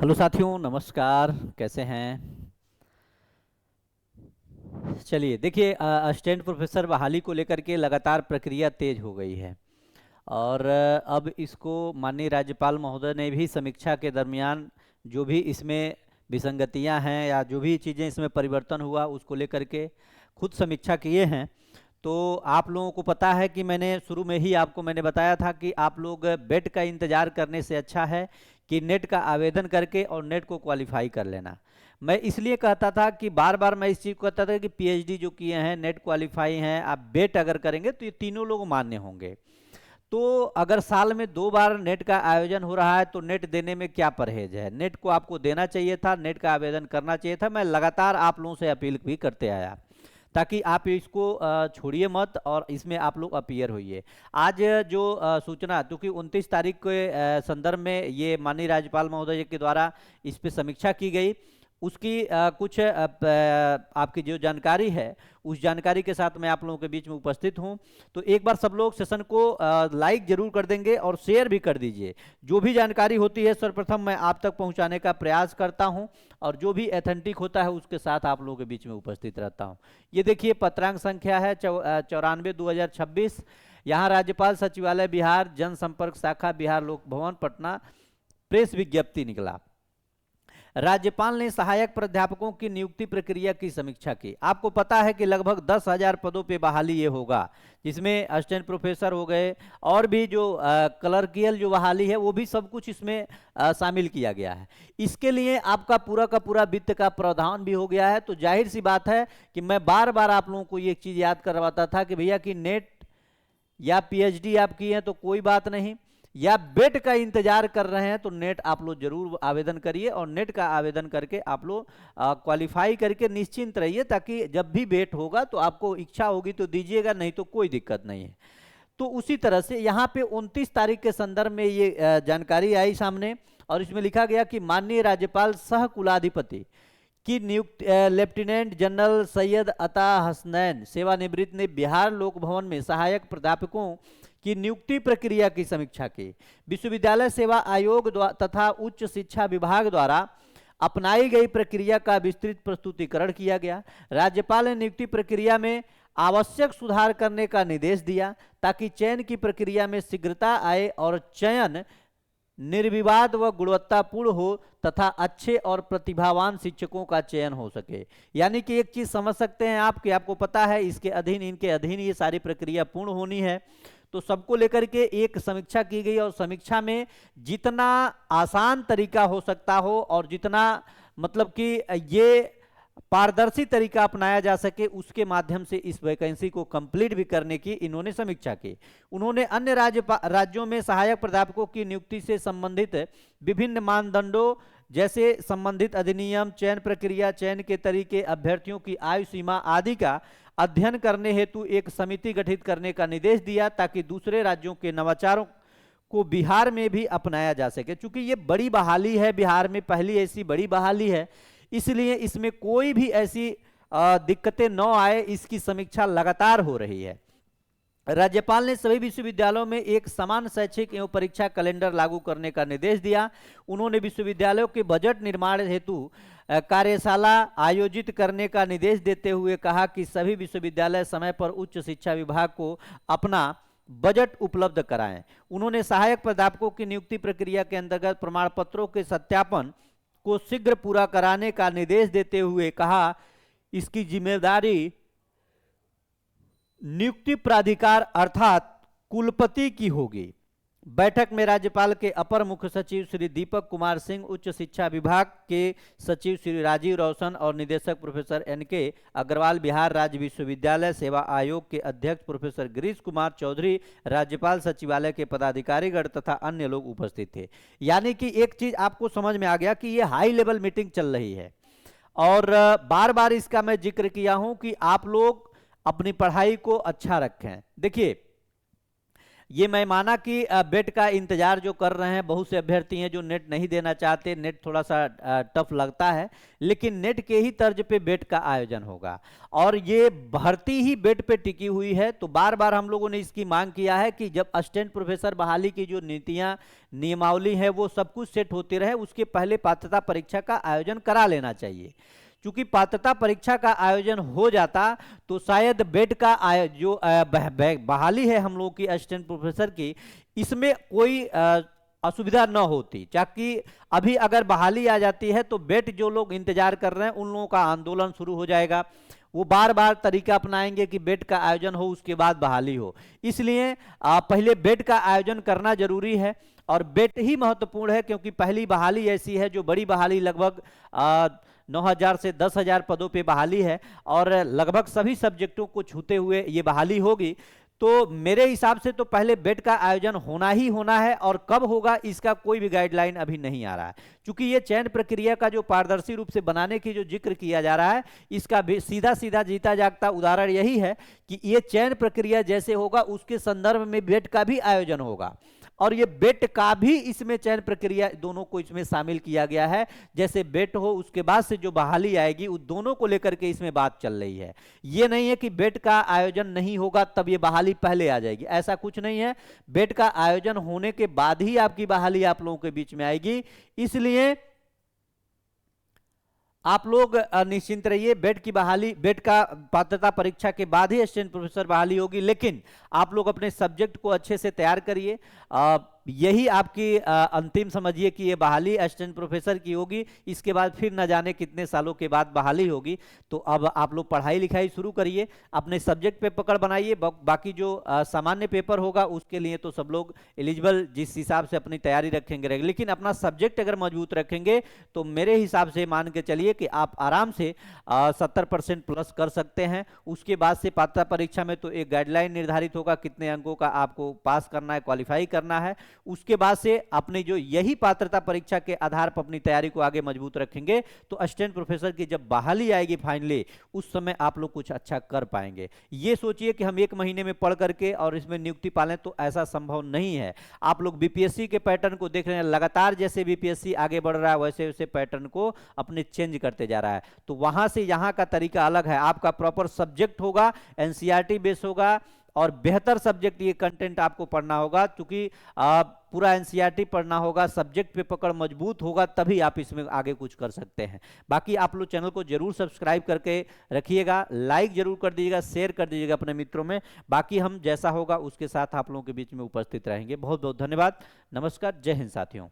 Hello साथियों, नमस्कार। कैसे हैं? चलिए देखिए, असिस्टेंट प्रोफेसर बहाली को लेकर के लगातार प्रक्रिया तेज हो गई है। और अब इसको माननीय राज्यपाल महोदय ने भी समीक्षा के दरमियान जो भी इसमें विसंगतियां हैं या जो भी चीज़ें इसमें परिवर्तन हुआ उसको लेकर के खुद समीक्षा किए हैं। तो आप लोगों को पता है कि मैंने शुरू में ही आपको मैंने बताया था कि आप लोग बेट का इंतजार करने से अच्छा है कि नेट का आवेदन करके और नेट को क्वालिफाई कर लेना। मैं इसलिए कहता था कि बार बार मैं इस चीज़ को कहता था कि पीएचडी जो किए हैं, नेट क्वालिफाई हैं, आप बेट अगर करेंगे तो ये तीनों लोग मान्य होंगे। तो अगर साल में 2 बार नेट का आयोजन हो रहा है तो नेट देने में क्या परहेज है? नेट को आपको देना चाहिए था, नेट का आवेदन करना चाहिए था। मैं लगातार आप लोगों से अपील भी करते आया ताकि आप इसको छोड़िए मत और इसमें आप लोग अपीयर होइए। आज जो सूचना, क्योंकि 29 तारीख के संदर्भ में ये माननीय राज्यपाल महोदय के द्वारा इस पे समीक्षा की गई, उसकी कुछ आपकी जो जानकारी है उस जानकारी के साथ मैं आप लोगों के बीच में उपस्थित हूं। तो एक बार सब लोग सेशन को लाइक जरूर कर देंगे और शेयर भी कर दीजिए। जो भी जानकारी होती है सर्वप्रथम मैं आप तक पहुंचाने का प्रयास करता हूं और जो भी एथेंटिक होता है उसके साथ आप लोगों के बीच में उपस्थित रहता हूं। ये देखिए, पत्रांक संख्या है 94/2026। यहाँ राज्यपाल सचिवालय बिहार, जनसंपर्क शाखा बिहार लोक भवन पटना, प्रेस विज्ञप्ति निकला। राज्यपाल ने सहायक प्राध्यापकों की नियुक्ति प्रक्रिया की समीक्षा की। आपको पता है कि लगभग 10,000 पदों पे बहाली ये होगा, जिसमें असिस्टेंट प्रोफेसर हो गए और भी जो क्लर्कियल जो बहाली है वो भी सब कुछ इसमें शामिल किया गया है। इसके लिए आपका पूरा का पूरा वित्त का प्रावधान भी हो गया है। तो जाहिर सी बात है कि मैं बार बार आप लोगों को ये चीज़ याद करवाता था कि भैया कि नेट या पीएचडी आप किए हैं तो कोई बात नहीं, या बेट का इंतजार कर रहे हैं तो नेट आप लोग जरूर आवेदन करिए और नेट का आवेदन करके आप लोग क्वालिफाई करके निश्चिंत रहिए, ताकि जब भी बेट होगा तो आपको इच्छा होगी तो दीजिएगा, नहीं तो कोई दिक्कत नहीं है। तो उसी तरह से यहाँ पे 29 तारीख के संदर्भ में ये जानकारी आई सामने और इसमें लिखा गया कि माननीय राज्यपाल सह कुलाधिपति की नियुक्ति लेफ्टिनेंट जनरल सैयद अता हसनैन सेवानिवृत्त ने बिहार लोक भवन में सहायक प्राध्यापकों की नियुक्ति प्रक्रिया की समीक्षा की। विश्वविद्यालय सेवा आयोग तथा उच्च शिक्षा विभाग द्वारा अपनाई गई प्रक्रिया का विस्तृत प्रस्तुतिकरण किया गया। राज्यपाल ने नियुक्ति प्रक्रिया में आवश्यक सुधार करने का निर्देश दिया ताकि चयन की प्रक्रिया में शीघ्रता आए और चयन निर्विवाद व गुणवत्तापूर्ण हो तथा अच्छे और प्रतिभावान शिक्षकों का चयन हो सके। यानी कि एक चीज समझ सकते हैं आप कि आपको पता है इसके अधीन, इनके अधीन ये सारी प्रक्रिया पूर्ण होनी है। तो सबको लेकर के एक समीक्षा की गई और समीक्षा में जितना आसान तरीका हो सकता हो और जितना मतलब कि ये पारदर्शी तरीका अपनाया जा सके उसके माध्यम से इस वैकेंसी को कंप्लीट भी करने की इन्होंने समीक्षा की। उन्होंने अन्य राज्यों में सहायक प्राध्यापकों की नियुक्ति से संबंधित विभिन्न मानदंडों जैसे संबंधित अधिनियम, चयन प्रक्रिया, चयन के तरीके, अभ्यर्थियों की आयु सीमा आदि का अध्ययन करने हेतु एक समिति गठित करने का निर्देश दिया ताकि दूसरे राज्यों के नवाचारों को बिहार में भी अपनाया जा सके। चूंकि ये बड़ी बहाली है, बिहार में पहली ऐसी बड़ी बहाली है, इसलिए इसमें कोई भी ऐसी दिक्कतें न आए, इसकी समीक्षा लगातार हो रही है। राज्यपाल ने सभी विश्वविद्यालयों में एक समान शैक्षिक एवं परीक्षा कैलेंडर लागू करने का निर्देश दिया। उन्होंने विश्वविद्यालयों के बजट निर्माण हेतु कार्यशाला आयोजित करने का निर्देश देते हुए कहा कि सभी विश्वविद्यालय समय पर उच्च शिक्षा विभाग को अपना बजट उपलब्ध कराएं। उन्होंने सहायक प्राध्यापकों की नियुक्ति प्रक्रिया के अंतर्गत प्रमाण पत्रों के सत्यापन को शीघ्र पूरा कराने का निर्देश देते हुए कहा इसकी जिम्मेदारी नियुक्ति प्राधिकार अर्थात कुलपति की होगी। बैठक में राज्यपाल के अपर मुख्य सचिव श्री दीपक कुमार सिंह, उच्च शिक्षा विभाग के सचिव श्री राजीव रोशन और निदेशक प्रोफेसर एनके अग्रवाल, बिहार राज्य विश्वविद्यालय सेवा आयोग के अध्यक्ष प्रोफेसर गिरीश कुमार चौधरी, राज्यपाल सचिवालय के पदाधिकारीगण तथा अन्य लोग उपस्थित थे। यानी कि एक चीज आपको समझ में आ गया कि ये हाई लेवल मीटिंग चल रही है और बार बार इसका मैं जिक्र किया हूं कि आप लोग अपनी पढ़ाई को अच्छा रखें। देखिए, ये मैं माना कि बेट का इंतजार जो कर रहे हैं, बहुत से अभ्यर्थी हैं जो नेट नहीं देना चाहते, नेट थोड़ा सा टफ लगता है, लेकिन नेट के ही तर्ज पे बेट का आयोजन होगा और ये भर्ती ही बेट पे टिकी हुई है। तो बार बार हम लोगों ने इसकी मांग किया है कि जब असिस्टेंट प्रोफेसर बहाली की जो नीतियां नियमावली है वो सब कुछ सेट होती रहे, उसके पहले पात्रता परीक्षा का आयोजन करा लेना चाहिए। चूंकि पात्रता परीक्षा का आयोजन हो जाता तो शायद बेट का जो बहाली है हम लोग की असिस्टेंट प्रोफेसर की, इसमें कोई असुविधा न होती। ताकि अभी अगर बहाली आ जाती है तो बेट जो लोग इंतजार कर रहे हैं उन लोगों का आंदोलन शुरू हो जाएगा, वो बार बार तरीका अपनाएंगे कि बेट का आयोजन हो उसके बाद बहाली हो। इसलिए पहले बेट का आयोजन करना जरूरी है और बेट ही महत्वपूर्ण है, क्योंकि पहली बहाली ऐसी है जो बड़ी बहाली, लगभग 9,000 से 10,000 पदों पे बहाली है और लगभग सभी सब्जेक्टों को छूते हुए ये बहाली होगी। तो मेरे हिसाब से तो पहले बेट का आयोजन होना ही होना है और कब होगा इसका कोई भी गाइडलाइन अभी नहीं आ रहा है। क्योंकि ये चयन प्रक्रिया का जो पारदर्शी रूप से बनाने की जो जिक्र किया जा रहा है, इसका भी सीधा सीधा जीता जागता उदाहरण यही है कि ये चयन प्रक्रिया जैसे होगा उसके संदर्भ में बेट का भी आयोजन होगा और ये बेट का भी इसमें चयन प्रक्रिया दोनों को इसमें शामिल किया गया है। जैसे बेट हो उसके बाद से जो बहाली आएगी उस दोनों को लेकर के इसमें बात चल रही है। ये नहीं है कि बेट का आयोजन नहीं होगा तब ये बहाली पहले आ जाएगी, ऐसा कुछ नहीं है। बेट का आयोजन होने के बाद ही आपकी बहाली आप लोगों के बीच में आएगी। इसलिए आप लोग निश्चिंत रहिए, बेट की बहाली, बेट का पात्रता परीक्षा के बाद ही असिस्टेंट प्रोफेसर बहाली होगी, लेकिन आप लोग अपने सब्जेक्ट को अच्छे से तैयार करिए। यही आपकी अंतिम समझिए कि ये बहाली असिस्टेंट प्रोफेसर की होगी, इसके बाद फिर न जाने कितने सालों के बाद बहाली होगी। तो अब आप लोग पढ़ाई लिखाई शुरू करिए, अपने सब्जेक्ट पे पकड़ बनाइए। बाकी जो सामान्य पेपर होगा उसके लिए तो सब लोग एलिजिबल जिस हिसाब से अपनी तैयारी रखेंगे रहेंगे, लेकिन अपना सब्जेक्ट अगर मजबूत रखेंगे तो मेरे हिसाब से मान के चलिए कि आप आराम से 70% प्लस कर सकते हैं। उसके बाद से पात्रता परीक्षा में तो एक गाइडलाइन निर्धारित होगा कितने अंकों का आपको पास करना है, क्वालिफाई करना है। उसके बाद से अपने जो यही पात्रता परीक्षा के आधार पर अपनी तैयारी को आगे मजबूत रखेंगे तो असिस्टेंट प्रोफेसर की जब बहाली आएगी फाइनली, उस समय आप लोग कुछ अच्छा कर पाएंगे। ये सोचिए कि हम 1 महीने में पढ़ करके और इसमें नियुक्ति पालें, तो ऐसा संभव नहीं है। आप लोग बीपीएससी के पैटर्न को देख रहे हैं, लगातार जैसे बीपीएससी आगे बढ़ रहा है वैसे वैसे पैटर्न को अपने चेंज करते जा रहा है। तो वहां से यहां का तरीका अलग है। आपका प्रॉपर सब्जेक्ट होगा, एनसीईआरटी बेस होगा और बेहतर सब्जेक्ट ये कंटेंट आपको पढ़ना होगा। क्योंकि पूरा एनसीईआरटी पढ़ना होगा, सब्जेक्ट पे पकड़ मजबूत होगा, तभी आप इसमें आगे कुछ कर सकते हैं। बाकी आप लोग चैनल को जरूर सब्सक्राइब करके रखिएगा, लाइक जरूर कर दीजिएगा, शेयर कर दीजिएगा अपने मित्रों में। बाकी हम जैसा होगा उसके साथ आप लोगों के बीच में उपस्थित रहेंगे। बहुत बहुत धन्यवाद। नमस्कार, जय हिंद साथियों।